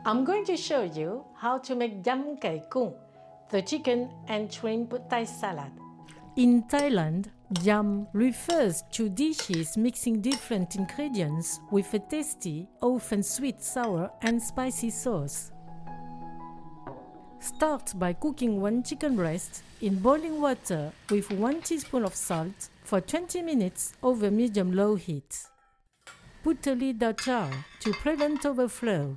I'm going to show you how to make Yam Kai Kung, the chicken and shrimp Thai salad. In Thailand, yam refers to dishes mixing different ingredients with a tasty, often sweet, sour, and spicy sauce. Start by cooking one chicken breast in boiling water with 1 teaspoon of salt for 20 minutes over medium-low heat. Put a lid on jar to prevent overflow.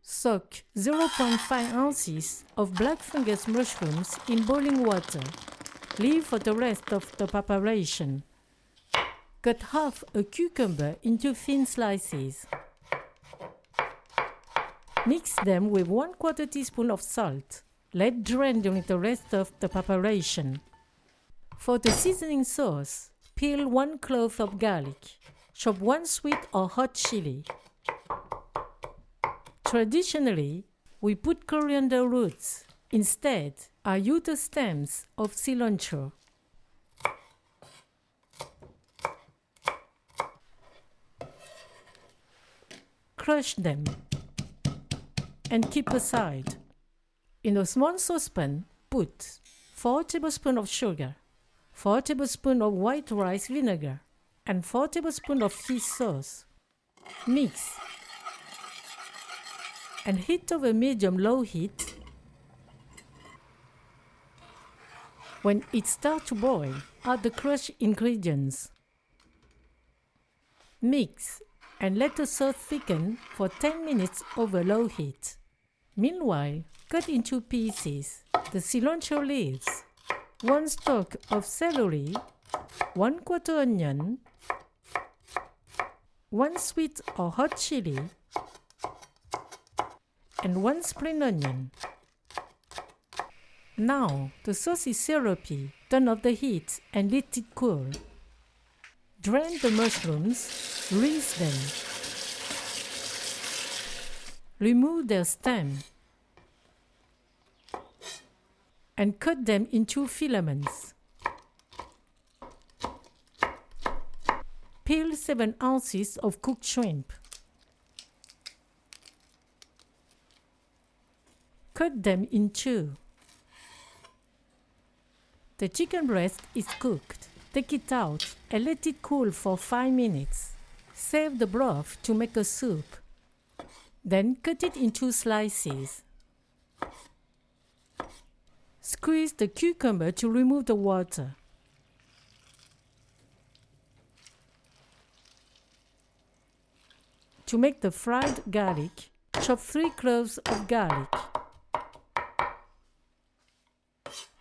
Soak 0.5 ounces of black fungus mushrooms in boiling water. Leave for the rest of the preparation. Cut half a cucumber into thin slices. Mix them with 1/4 teaspoon of salt. Let drain during the rest of the preparation. For the seasoning sauce, peel 1 clove of garlic. Chop 1 sweet or hot chili. Traditionally, we put coriander roots. Instead, I use the stems of cilantro. Crush them and keep aside. In a small saucepan, put 4 tablespoons of sugar, 4 tablespoons of white rice vinegar, and 4 tablespoons of fish sauce. Mix and heat over medium-low heat. When it starts to boil, add the crushed ingredients. Mix and let the sauce thicken for 10 minutes over low heat. Meanwhile, cut into pieces the cilantro leaves, 1 stalk of celery, 1/4 onion, 1 sweet or hot chili, and 1 spring onion. Now the sauce is syrupy. Turn off the heat and let it cool. Drain the mushrooms, rinse them. Remove their stem and cut them into filaments. Peel 7 ounces of cooked shrimp. Cut them in 2. The chicken breast is cooked. Take it out and let it cool for 5 minutes. Save the broth to make a soup. Then cut it into slices. Squeeze the cucumber to remove the water. To make the fried garlic, chop 3 cloves of garlic.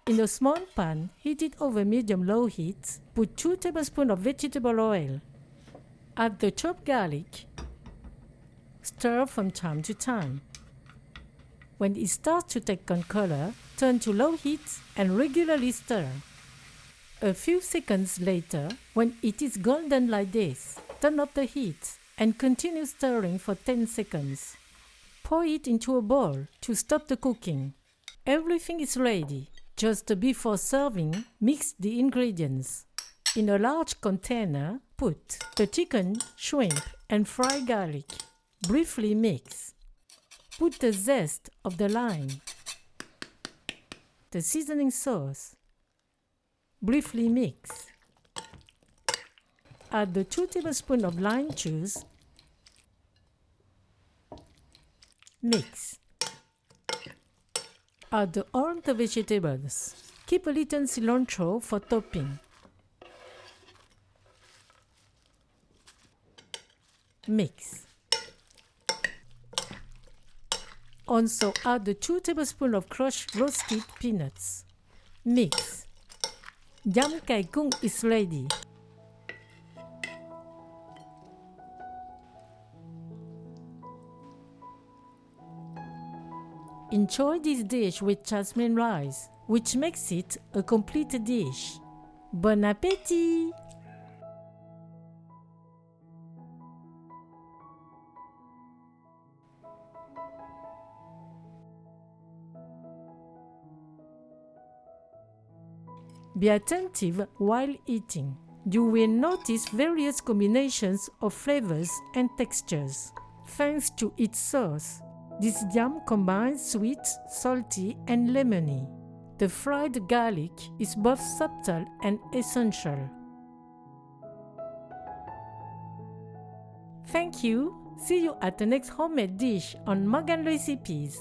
In a small pan, heat it over medium-low heat. Put 2 tablespoons of vegetable oil. Add the chopped garlic. Stir from time to time. When it starts to take on color, turn to low heat and regularly stir. A few seconds later, when it is golden like this, turn off the heat and continue stirring for 10 seconds. Pour it into a bowl to stop the cooking. Everything is ready. Just before serving, mix the ingredients. In a large container, put the chicken, shrimp, and fried garlic. Briefly mix. Put the zest of the lime, the seasoning sauce. Briefly mix. Add the 2 tablespoons of lime juice. Mix. Add all the vegetables. Keep a little cilantro for topping. Mix. Also add the 2 tablespoons of crushed roasted peanuts. Mix. Yam Kai Kung is ready. Enjoy this dish with jasmine rice, which makes it a complete dish. Bon appétit! Be attentive while eating. You will notice various combinations of flavors and textures. Thanks to its sauce, This yam combines sweet, salty, and lemony. The fried garlic is both subtle and essential. Thank you. See you at the next homemade dish on Morgan Recipes.